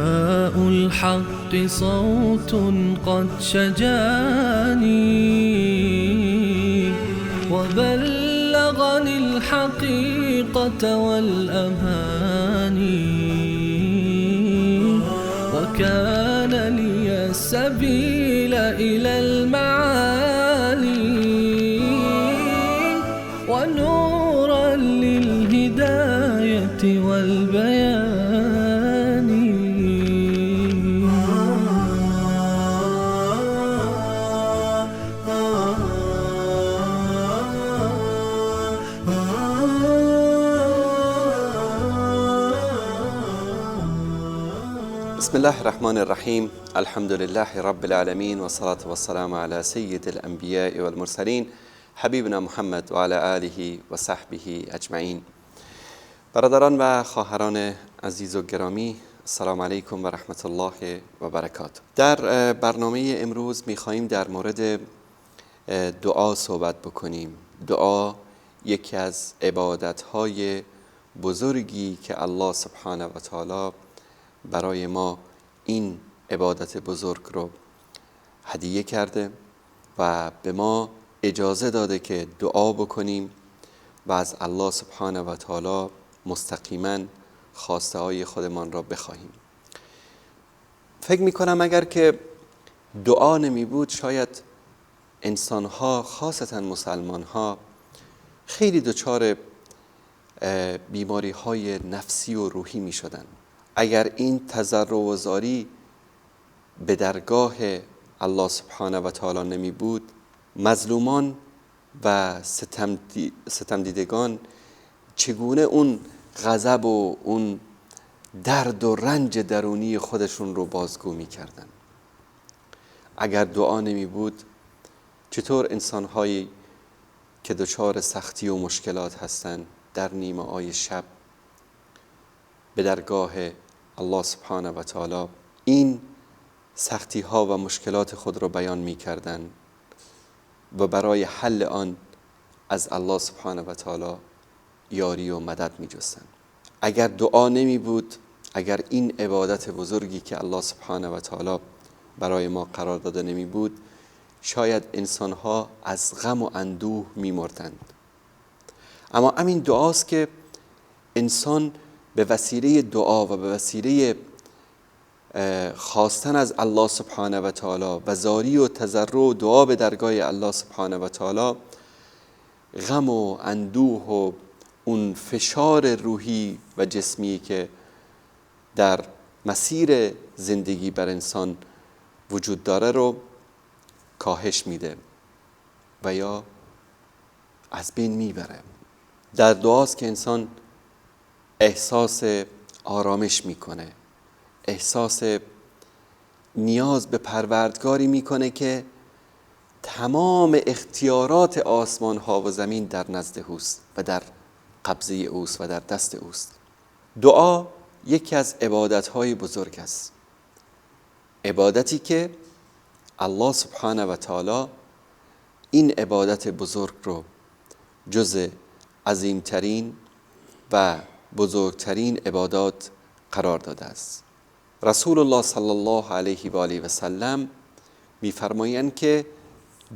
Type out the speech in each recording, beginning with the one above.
نداء الحق صوت قد شجاني وبلغني الحقيقة والأماني وكان لي السبيل إلى المعالي ونورا للهداية والبيان. بسم الله الرحمن الرحیم. الحمد لله رب العالمین و صلاة و السلام علی سید الانبیاء والمرسلین حبیبنا محمد و علی آله و صحبه اجمعین. برادران و خواهران عزیز و گرامی، السلام علیکم و رحمت الله و برکاته. در برنامه امروز می‌خواهیم در مورد دعا صحبت بکنیم. دعا یکی از عبادت‌های بزرگی که الله سبحانه و تعالی برای ما این عبادت بزرگ رو هدیه کرده و به ما اجازه داده که دعا بکنیم و از الله سبحانه و تعالی مستقیما خواسته های خودمان را بخواهیم. فکر میکنم اگر که دعا نمی بود شاید انسانها خاصتا مسلمانها خیلی دچار بیماری های نفسی و روحی می شدن. اگر این تضرع و زاری به درگاه الله سبحانه و تعالی نمی بود، مظلومان و ستمدیدگان چگونه اون غضب و اون درد و رنج درونی خودشون رو بازگو می کردن. اگر دعا نمی بود چطور انسانهایی که دچار سختی و مشکلات هستند در نیمه های شب به درگاه الله سبحانه و تعالی این سختی ها و مشکلات خود را بیان می کردن و برای حل آن از الله سبحانه و تعالی یاری و مدد می جستن. اگر دعا نمی بود، اگر این عبادت بزرگی که الله سبحانه و تعالی برای ما قرار داده نمی بود، شاید انسان ها از غم و اندوه می مردند. اما همین دعاست که انسان به وسیله دعا و به وسیله خواستن از الله سبحانه و تعالی و زاری و تضرع و دعا به درگاه الله سبحانه و تعالی غم و اندوه و اون فشار روحی و جسمی که در مسیر زندگی بر انسان وجود داره رو کاهش میده و یا از بین میبره. در دعاست که انسان احساس آرامش میکنه، احساس نیاز به پروردگاری میکنه که تمام اختیارات آسمان ها و زمین در نزد اوست و در قبضه اوست و در دست اوست. دعا یکی از عبادت های بزرگ است، عبادتی که الله سبحانه و تعالی این عبادت بزرگ رو جز عظیمترین و بزرگترین عبادات قرار داده است. رسول الله صلی الله علیه و آله و سلم می‌فرمایند که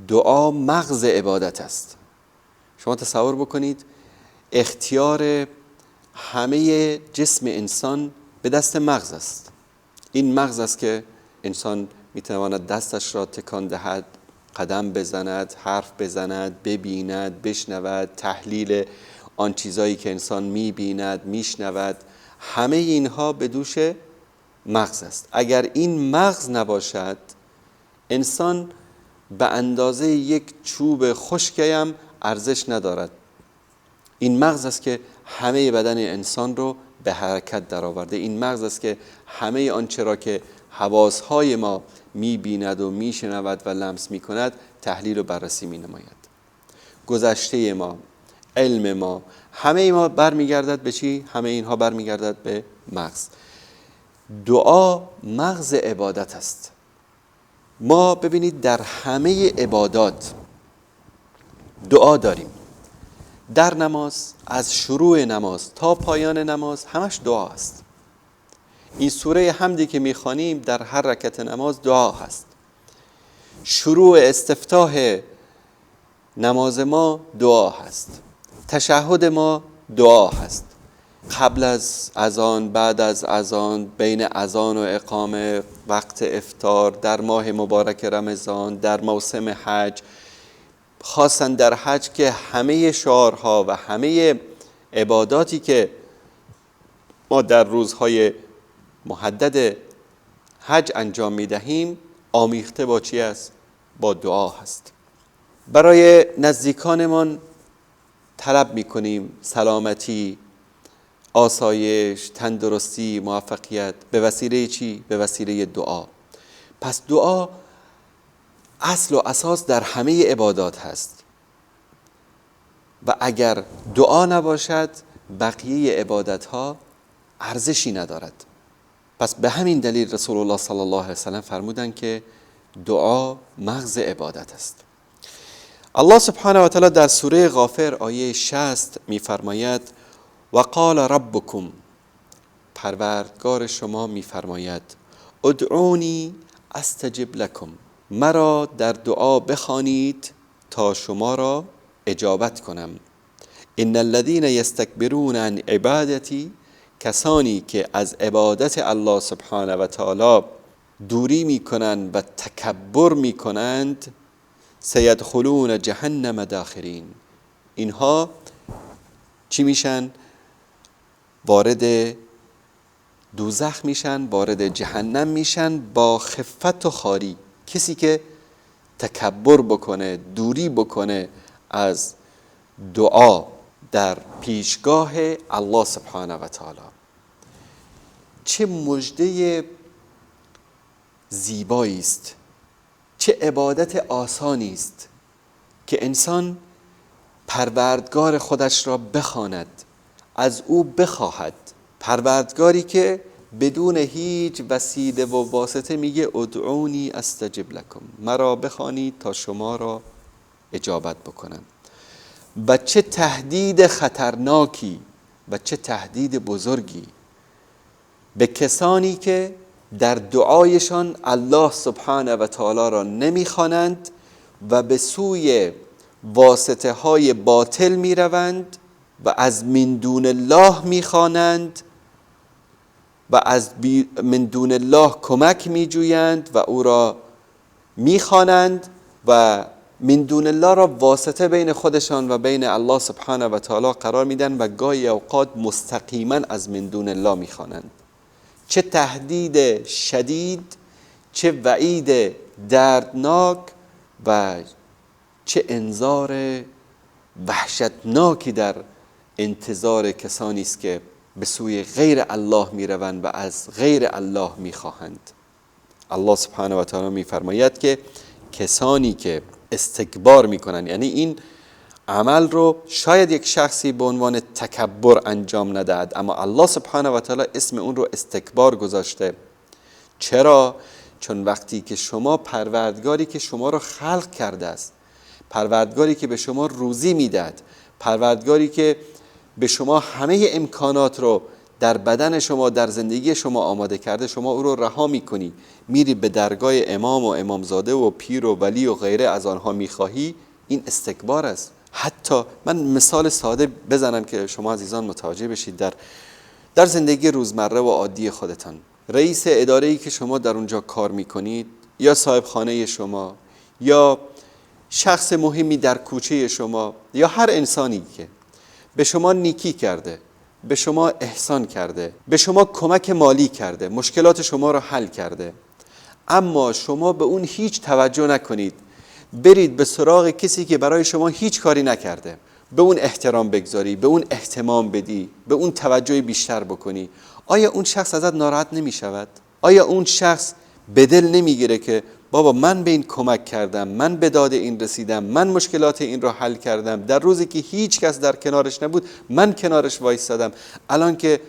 دعا مغز عبادت است. شما تصور بکنید اختیار همه جسم انسان به دست مغز است. این مغز است که انسان میتواند دستش را تکان دهد، قدم بزند، حرف بزند، ببیند، بشنود، تحلیل آن چیزایی که انسان میبیند، میشنود، همه اینها به دوش مغز است. اگر این مغز نباشد انسان به اندازه یک چوب خشکی هم ارزش ندارد. این مغز است که همه بدن انسان رو به حرکت درآورده. این مغز است که همه آنچه را که حواسهای ما میبیند و میشنود و لمس میکند تحلیل و بررسی مینماید. گذشته ما، علم ما، همه ما برمیگردد به چی؟ همه اینها برمیگردد به مغز. دعا مغز عبادت است. ما ببینید در همه عبادات دعا داریم. در نماز، از شروع نماز تا پایان نماز همش دعا است. این سوره حمدی که میخوانیم در هر رکعت نماز دعا هست. شروع استفتاح نماز ما دعا هست، تشهد ما دعا هست، قبل از اذان، بعد از اذان، بین اذان و اقامه، وقت افطار، در ماه مبارک رمضان، در موسم حج، خاصا در حج که همه شعارها و همه عباداتی که ما در روزهای محدد حج انجام میدهیم آمیخته با چی است؟ با دعا هست. برای نزدیکانمان طلب میکنیم سلامتی، آسایش، تندرستی، موفقیت. به وسیله چی؟ به وسیله دعا. پس دعا اصل و اساس در همه عبادات هست و اگر دعا نباشد بقیه عبادت ها ارزشی ندارد. پس به همین دلیل رسول الله صلی الله علیه وسلم فرمودند که دعا مغز عبادت است. الله سبحانه و تعالی در سوره غافر آیه 60 می‌فرماید و قال ربکم، پروردگار شما می‌فرماید ادعونی استجب لکم، مرا در دعا بخوانید تا شما را اجابت کنم. ان الذين یستکبرون عن عبادتی، کسانی که از عبادت الله سبحانه و تعالی دوری میکنند و تکبر میکنند سیدخلون جهنم داخرین، اینها چی میشن؟ وارد دوزخ میشن، وارد جهنم میشن با خفت و خواری. کسی که تکبر بکنه، دوری بکنه از دعا در پیشگاه الله سبحانه و تعالی. چه مژده زیبایی است، چه عبادت آسانی است که انسان پروردگار خودش را بخواند، از او بخواهد. پروردگاری که بدون هیچ وسیله و واسطه میگه ادعونی استجب لکم، مرا بخوانید تا شما را اجابت بکنم. و چه تهدید خطرناکی و چه تهدید بزرگی به کسانی که در دعایشان الله سبحانه و تعالی را نمیخوانند و به سوی واسطه های باطل میروند و از من دون الله میخوانند و از من دون الله کمک میجویند و او را میخوانند و من دون الله را واسطه بین خودشان و بین الله سبحانه و تعالی قرار میدن و گاهی اوقات مستقیما از من دون الله میخوانند. چه تهدید شدید، چه وعید دردناک و چه انذار وحشتناکی در انتظار کسانی است که به سوی غیر الله میروند و از غیر الله میخواهند. الله سبحانه و تعالی میفرماید که کسانی که استکبار میکنن، یعنی این عمل رو شاید یک شخصی به عنوان تکبر انجام ندهد، اما الله سبحانه و تعالی اسم اون رو استکبار گذاشته. چرا؟ چون وقتی که شما پروردگاری که شما رو خلق کرده است، پروردگاری که به شما روزی میدهد، پروردگاری که به شما همه امکانات رو در بدن شما، در زندگی شما آماده کرده، شما او رو رها میکنی، میری به درگاه امام و امامزاده و پیر و ولی و غیره از آنها میخواهی، این استکبار است. حتی من مثال ساده بزنم که شما عزیزان متوجه بشید. در زندگی روزمره و عادی خودتان، رئیس اداره‌ای که شما در اونجا کار میکنید یا صاحب خانه شما یا شخص مهمی در کوچه شما یا هر انسانی که به شما نیکی کرده، به شما احسان کرده، به شما کمک مالی کرده، مشکلات شما را حل کرده، اما شما به اون هیچ توجه نکنید، برید به سراغ کسی که برای شما هیچ کاری نکرده، به اون احترام بگذاری، به اون اهتمام بدی، به اون توجه بیشتر بکنی، آیا اون شخص ازت ناراحت نمی شود؟ آیا اون شخص به دل نمیگیره که بابا من به این کمک کردم، من به داد این رسیدم، من مشکلات این را حل کردم، در روزی که هیچ کس در کنارش نبود من کنارش وایسادم، الان که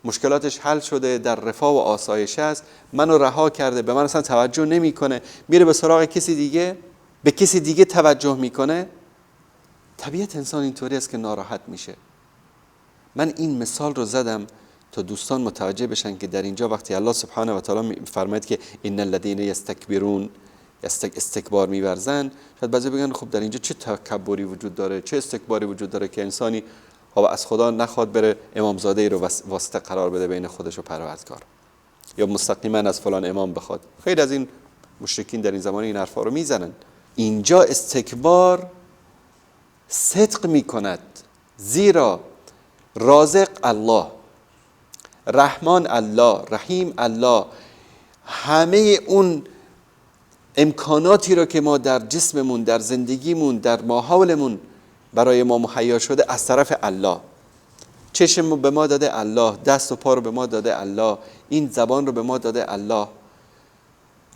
مشکلاتش حل شده، در رفاه و آسایش است، منو رها کرده، به من اصلا توجه نمیکنه، میره به سراغ کسی دیگه، به کسی دیگه توجه میکنه. طبیعت انسان اینطوری است که ناراحت میشه. من این مثال رو زدم تا دوستان متوجه بشن که در اینجا وقتی الله سبحانه و تعالی میفرماید که ان الذين یستکبرون، استکبار می‌ورزن، شاید بعضی بگن خب در اینجا چه تکبری وجود داره، چه استکباری وجود داره که انسانی از خدا نخواد بره امامزاده‌ای رو واسطه قرار بده بین خودش و پروردگار، یا مستقیما از فلان امام بخواد. خیلی از این مشرکین در این زمان این حرفا رو میزنن. اینجا استکبار صدق میکند، زیرا رازق الله، رحمان الله، رحیم الله، همه اون امکاناتی رو که ما در جسممون، در زندگیمون، در ماحولمون برای ما مهیا شده از طرف الله. چشم رو به ما داده الله، دست و پا رو به ما داده الله، این زبان رو به ما داده الله،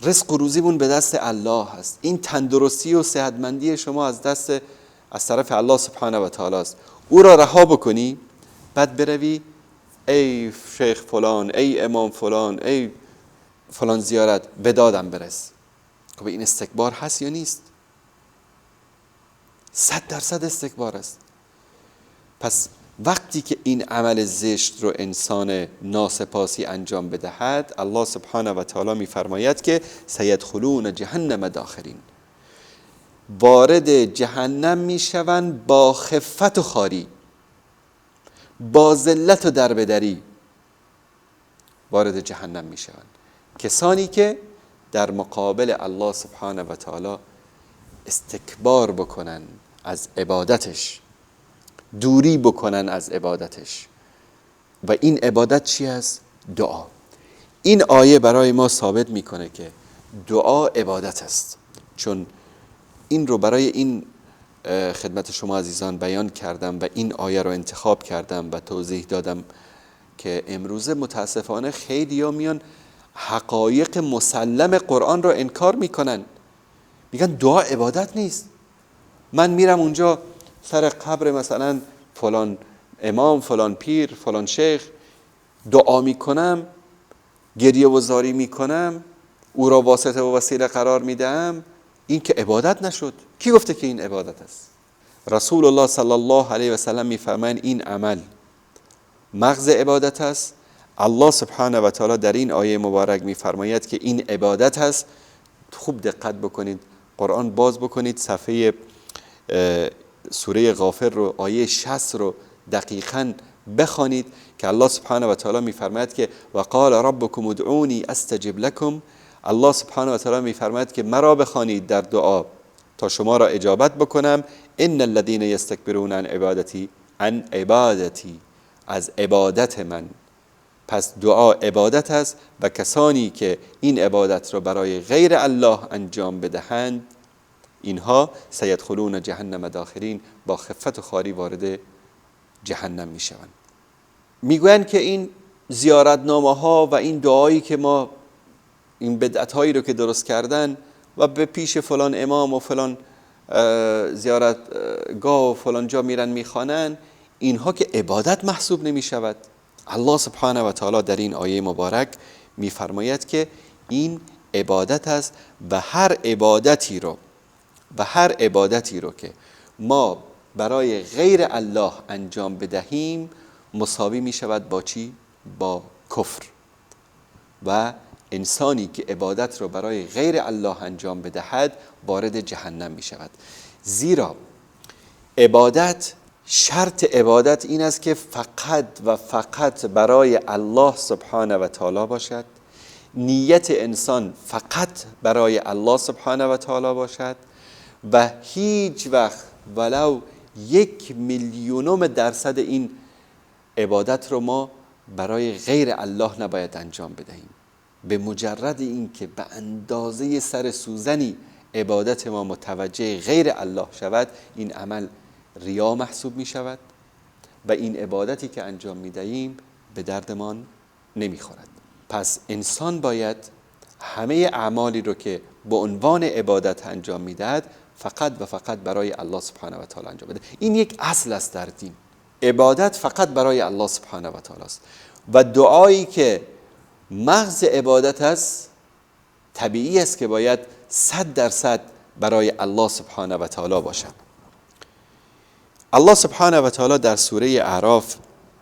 رزق و روزیمون به دست الله هست. این تندرستی و صحتمندی شما از طرف الله سبحانه و تعالی است. او را رها بکنی، بعد بروی ای شیخ فلان، ای امام فلان، ای فلان زیارت به دادم برس. خب این استکبار هست یا نیست؟ 100% استکبار است. پس وقتی که این عمل زشت رو انسان ناسپاسی انجام بدهد، الله سبحانه و تعالی می‌فرماید که سیدخلون جهنم داخرین، وارد جهنم میشوند با خفت و خواری، با ذلت و دربدری وارد جهنم میشوند. کسانی که در مقابل الله سبحانه و تعالی استکبار بکنن از عبادتش، دوری بکنن از عبادتش. و این عبادت چی است؟ دعا. این آیه برای ما ثابت میکنه که دعا عبادت است. چون این رو برای این خدمت شما عزیزان بیان کردم و این آیه رو انتخاب کردم و توضیح دادم که امروزه متاسفانه خیلی ها میان حقایق مسلم قرآن رو انکار میکنن، میگن دعا عبادت نیست. من میرم اونجا سر قبر مثلا فلان امام، فلان پیر، فلان شیخ دعا میکنم، گریه و زاری میکنم، او را واسطه و وسیله قرار میدم، این که عبادت نشد. کی گفته که این عبادت است؟ رسول الله صلی الله علیه و سلم میفرمایند این عمل مغز عبادت است. الله سبحانه و تعالی در این آیه مبارک میفرماید که این عبادت است. خوب دقت بکنید، قرآن باز بکنید، صفحه سوره غافر رو، آیه 60 رو دقیقاً بخوانید که الله سبحانه و تعالی میفرماید که وقال ربکم ادعونی استجب لکم. الله سبحانه و تعالی میفرماید که مرا بخوانید در دعا تا شما را اجابت بکنم. ان الذين یستکبرون عن عبادتی از عبادت من. پس دعا عبادت است و کسانی که این عبادت را برای غیر الله انجام بدهند، اینها سیدخلون جهنم داخرین، با خفت و خواری وارد جهنم میشوند. میگویند که این زیارتنامه ها و این دعایی که ما، این بدعت هایی رو که درست کردن و به پیش فلان امام و فلان زیارتگاه و فلان جا میرن میخوانن، اینها که عبادت محسوب نمی شود. الله سبحانه و تعالی در این آیه مبارک میفرماید که این عبادت است و هر عبادتی رو که ما برای غیر الله انجام بدهیم مساوی می شود با چی؟ با کفر. و انسانی که عبادت رو برای غیر الله انجام بدهد وارد جهنم می شود. زیرا عبادت، شرط عبادت این است که فقط و فقط برای الله سبحانه و تعالی باشد. نیت انسان فقط برای الله سبحانه و تعالی باشد و هیچ وقت ولو 1,000,000% این عبادت رو ما برای غیر الله نباید انجام بدهیم. به مجرد این که به اندازه سر سوزنی عبادت ما متوجه غیر الله شود، این عمل ریا محسوب می شود و این عبادتی که انجام می دهیم به دردمان نمی خورد. پس انسان باید همه اعمالی رو که به عنوان عبادت انجام می دهد فقط و فقط برای الله سبحانه و تعالی انجام بده. این یک اصل است در دین. عبادت فقط برای الله سبحانه و تعالی است و دعایی که مغز عبادت است طبیعی است که باید 100% برای الله سبحانه و تعالی باشد. الله سبحانه و تعالی در سوره اعراف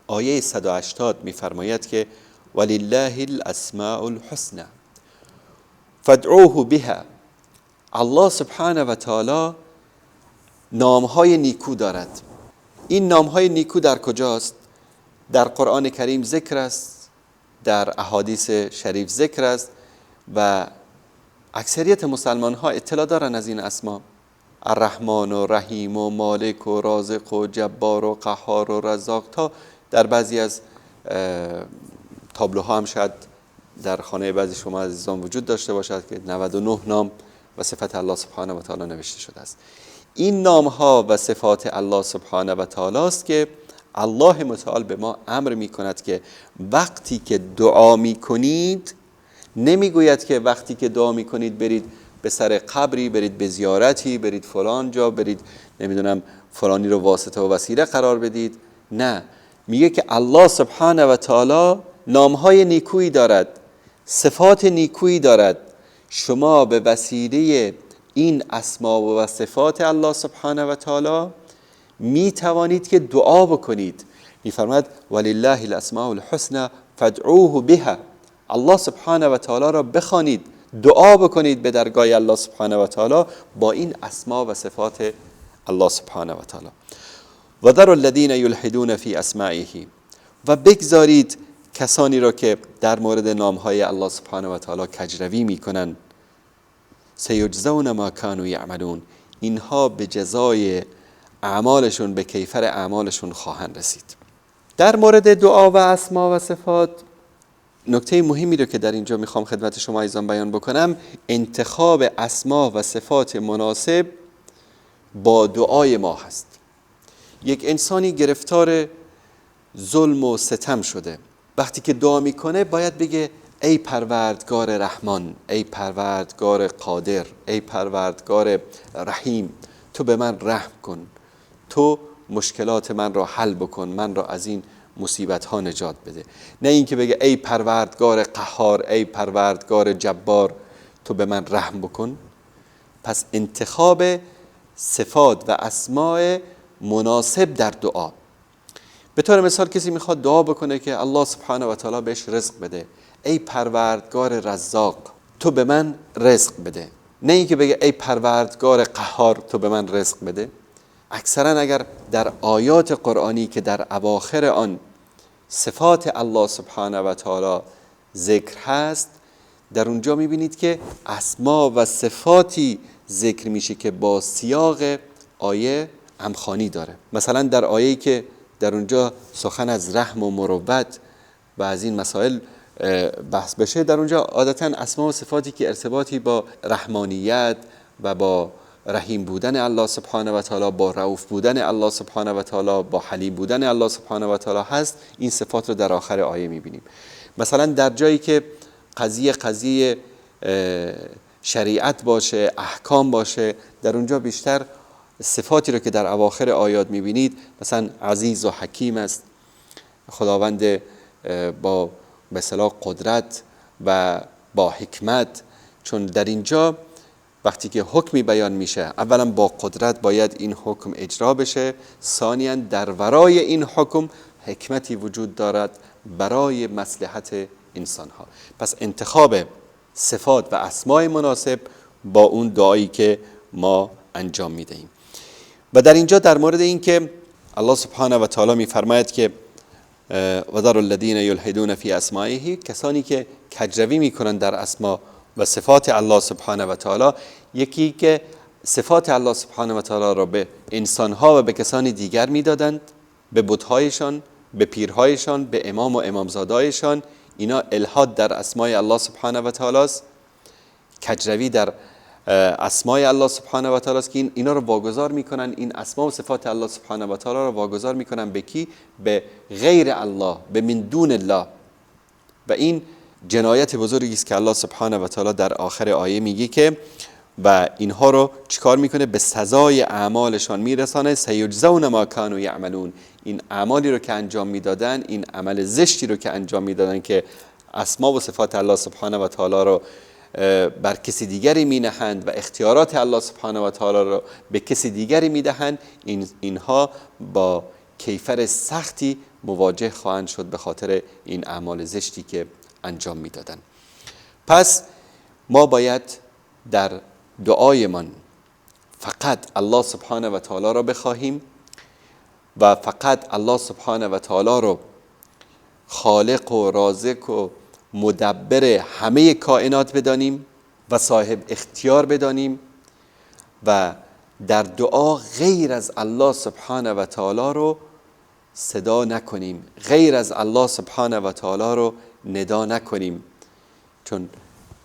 آیه 180 میفرماید که ولله الاسماء الحسنى فادعوه بها. الله سبحانه و تعالی نامهای نیکو دارد. این نامهای نیکو در کجاست؟ در قرآن کریم ذکر است، در احادیث شریف ذکر است و اکثریت مسلمان ها اطلاع دارن از این اسما. الرحمن و رحیم و مالک و رازق و جبار و قهار و رزاق، تا در بعضی از تابلوها هم شاید در خانه بعضی شما عزیزان وجود داشته باشد که 99 نام و صفت الله سبحانه و تعالی نوشته شده است. این نام ها و صفات الله سبحانه و تعالی است که الله متعال به ما امر می کند که وقتی که دعا می کنید، نمیگوید که وقتی که دعا می کنید برید به سر قبری، برید به زیارتی، برید فلان جا، برید نمیدونم فلانی رو واسطه و وسیله قرار بدید. نه، میگه که الله سبحانه و تعالی نامهای نیکویی دارد، صفات نیکویی دارد. شما به وسیله این اسما و صفات الله سبحانه و تعالی می توانید که دعا بکنید. میفرماید ولله الاسماء الحسنى فادعوه بها. الله سبحانه و تعالی را بخوانید، دعا بکنید به درگاه الله سبحانه و تعالی با این اسما و صفات الله سبحانه و تعالی. و ذروا الذین یلحدون فی اسمائه، و بگذارید کسانی را که در مورد نامهای الله سبحانه و تعالی کجروی میکنن. سیجزون ما کانوا یعملون، اینها به جزای اعمالشون، به کیفر اعمالشون خواهند رسید. در مورد دعا و اسما و صفات نکته مهمی رو که در اینجا میخوام خدمت شما عزیزان بیان بکنم، انتخاب اسما و صفات مناسب با دعای ما هست. یک انسانی گرفتار ظلم و ستم شده، وقتی که دعا میکنه باید بگه ای پروردگار رحمان، ای پروردگار قادر، ای پروردگار رحیم، تو به من رحم کن، تو مشکلات من را حل بکن، من را از این مصیبت ها نجات بده. نه اینکه بگه ای پروردگار قهار، ای پروردگار جبار، تو به من رحم بکن. پس انتخاب صفات و اسماء مناسب در دعا. به طور مثال کسی میخواد دعا بکنه که الله سبحانه و تعالی بهش رزق بده، ای پروردگار رزاق، تو به من رزق بده. نه اینکه بگه ای پروردگار قهار، تو به من رزق بده. اکثرا اگر در آیات قرآنی که در اواخر آن صفات الله سبحانه و تعالی ذکر هست، در اونجا میبینید که اسما و صفاتی ذکر میشه که با سیاق آیه همخوانی داره. مثلا در آیه‌ای که در اونجا سخن از رحم و مروت و از این مسائل بحث بشه، در اونجا عادتا اسما و صفاتی که ارتباطی با رحمانیت و با رحیم بودن الله سبحانه و تعالی، با رؤوف بودن الله سبحانه و تعالی، با حلیم بودن الله سبحانه و تعالی هست، این صفات رو در آخر آیه میبینیم. مثلا در جایی که قضیه شریعت باشه، احکام باشه، در اونجا بیشتر صفاتی رو که در اواخر آیات میبینید، مثلا عزیز و حکیم است، خداوند با به اصطلاح قدرت و با حکمت. چون در اینجا وقتی که حکمی بیان میشه، اولا با قدرت باید این حکم اجرا بشه، ثانیاً در ورای این حکم حکمتی وجود دارد برای مصلحت انسان ها. پس انتخاب صفات و اسماء مناسب با اون دعایی که ما انجام میدهیم. و در اینجا در مورد این که الله سبحانه و تعالی میفرماید که و ذروا الذین یلحدون فی اسمائه، کسانی که کجروی میکنن در اسما و صفات الله سبحانه و تعالی، یکی که صفات الله سبحانه و تعالی را به انسانها و به کسانی دیگر میدادند، به بت‌هایشان، به پیرهایشان، به امام و امامزادهایشان. اینا الحاد در اسمای الله سبحانه و تعالی است. کجروی در اسمای الله سبحانه و تعالی است که اینا رو واگذار میکنن، این اسما و صفات الله سبحانه و تعالی رو واگذار میکنن به کی؟ به غیر الله، به من دون الله. و این جنایت بزرگی است که الله سبحانه و تعالی در آخر آیه میگه که و اینها رو چیکار میکنه؟ به سزای اعمالشان میرسانه. سیجزون ما کانوا یعملون، این اعمالی رو که انجام میدادن، این عمل زشتی رو که انجام میدادن که اسما و صفات الله سبحانه و تعالی رو بر کسی دیگری مینهند و اختیارات الله سبحانه و تعالی رو به کسی دیگری میدهند، اینها با کیفر سختی مواجه خواهند شد به خاطر این اعمال زشتی که انجام میدادن. پس ما باید در دعایمان فقط الله سبحانه و تعالی را بخواهیم و فقط الله سبحانه و تعالی را خالق و رازق و مدبر همه کائنات بدانیم و صاحب اختیار بدانیم و در دعا غیر از الله سبحانه و تعالی رو صدا نکنیم، غیر از الله سبحانه و تعالی رو ندا نکنیم، چون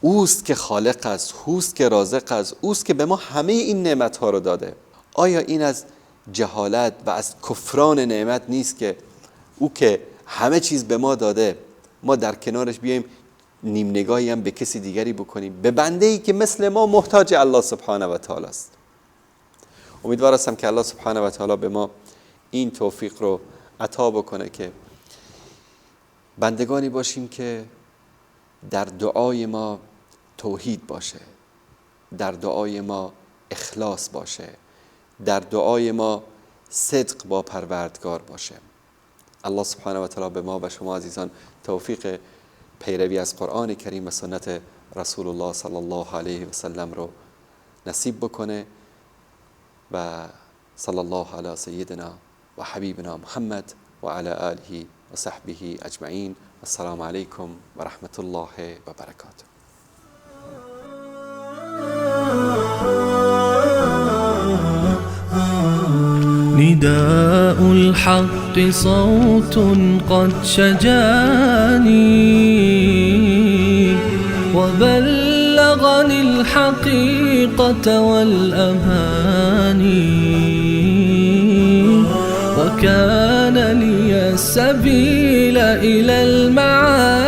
اوست که خالق است، اوست که رازق است، اوست که به ما همه این نعمت ها رو داده. آیا این از جهالت و از کفران نعمت نیست که او که همه چیز به ما داده ما در کنارش بیایم نیم نگاهی هم به کسی دیگری بکنیم، به بنده ای که مثل ما محتاج الله سبحانه و تعالی است؟ امیدوار هستم که الله سبحانه و تعالی به ما این توفیق رو عطا بکنه که بندگانی باشیم که در دعای ما توحید باشه، در دعای ما اخلاص باشه، در دعای ما صدق با پروردگار باشه. الله سبحانه و تعالی به ما و شما عزیزان توفیق پیروی از قرآن کریم و سنت رسول الله صلی الله علیه و سلم رو نصیب بکنه و صلی الله علی سیدنا و حبیبنا محمد و علی آله و صحبه اجمعین. السلام علیکم و رحمت الله و برکاته. نداء الحق صوت قد شجاني وبلغني الحقيقة والأماني وكان لي السبيل إلى المعاني